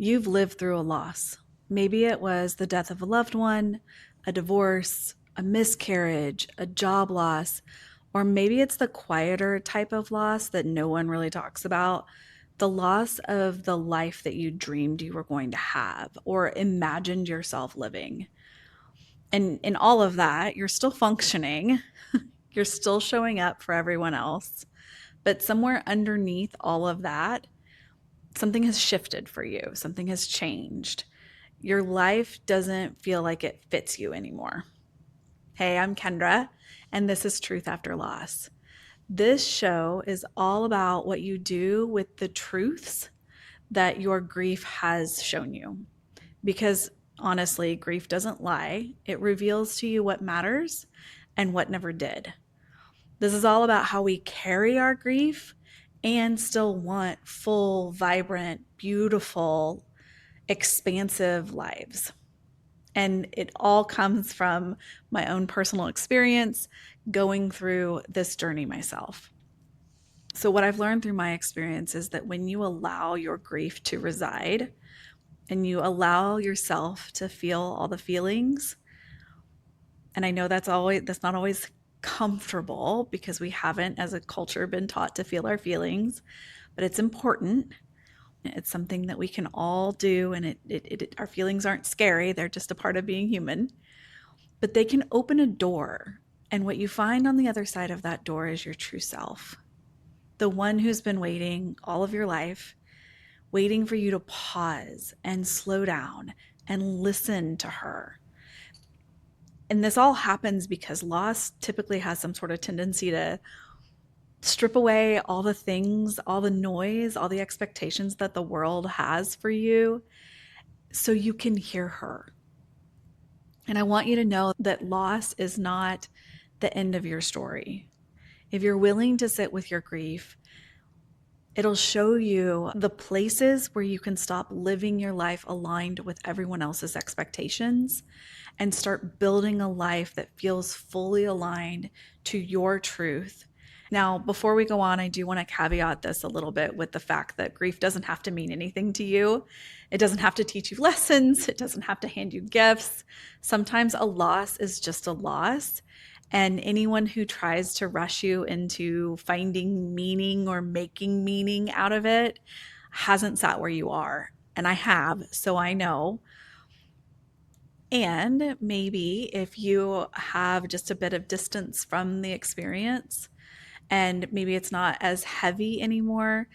You've lived through a loss. Maybe it was the death of a loved one, a divorce, a miscarriage, a job loss, or maybe it's the quieter type of loss that no one really talks about. The loss of the life that you dreamed you were going to have or imagined yourself living. And in all of that, you're still functioning, you're still showing up for everyone else. But somewhere underneath all of that, something has shifted for you, something has changed. Your life doesn't feel like it fits you anymore. Hey, I'm Kendra, and this is Truth After Loss. This show is all about what you do with the truths that your grief has shown you. Because honestly, grief doesn't lie, it reveals to you what matters and what never did. This is all about how we carry our grief and still want full, vibrant, beautiful, expansive lives. And it all comes from my own personal experience going through this journey myself. So, what I've learned through my experience is that when you allow your grief to reside and you allow yourself to feel all the feelings, and I know that's not always comfortable because we haven't as a culture been taught to feel our feelings, but it's important. It's something that we can all do, and our feelings aren't scary. They're just a part of being human, but they can open a door. And what you find on the other side of that door is your true self, the one who's been waiting all of your life, waiting for you to pause and slow down and listen to her. And this all happens because loss typically has some sort of tendency to strip away all the things, all the noise, all the expectations that the world has for you so you can hear her. And I want you to know that loss is not the end of your story. If you're willing to sit with your grief, it'll show you the places where you can stop living your life aligned with everyone else's expectations and start building a life that feels fully aligned to your truth. Now, before we go on, I do want to caveat this a little bit with the fact that grief doesn't have to mean anything to you. It doesn't have to teach you lessons. It doesn't have to hand you gifts. Sometimes a loss is just a loss. And anyone who tries to rush you into finding meaning or making meaning out of it hasn't sat where you are. And I have, so I know. And maybe if you have just a bit of distance from the experience, and maybe it's not as heavy anymore,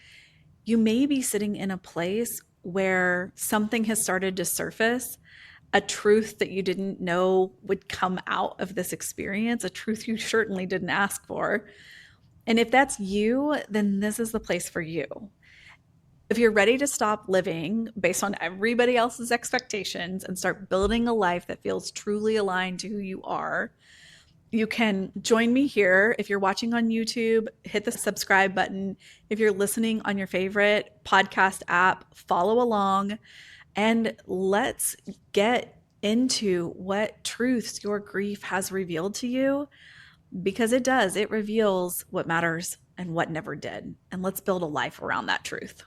you may be sitting in a place where something has started to surface, a truth that you didn't know would come out of this experience, a truth you certainly didn't ask for. And if that's you, then this is the place for you. If you're ready to stop living based on everybody else's expectations and start building a life that feels truly aligned to who you are, you can join me here. If you're watching on YouTube, hit the subscribe button. If you're listening on your favorite podcast app, follow along and let's get into what truths your grief has revealed to you, because it does. It reveals what matters and what never did. And let's build a life around that truth.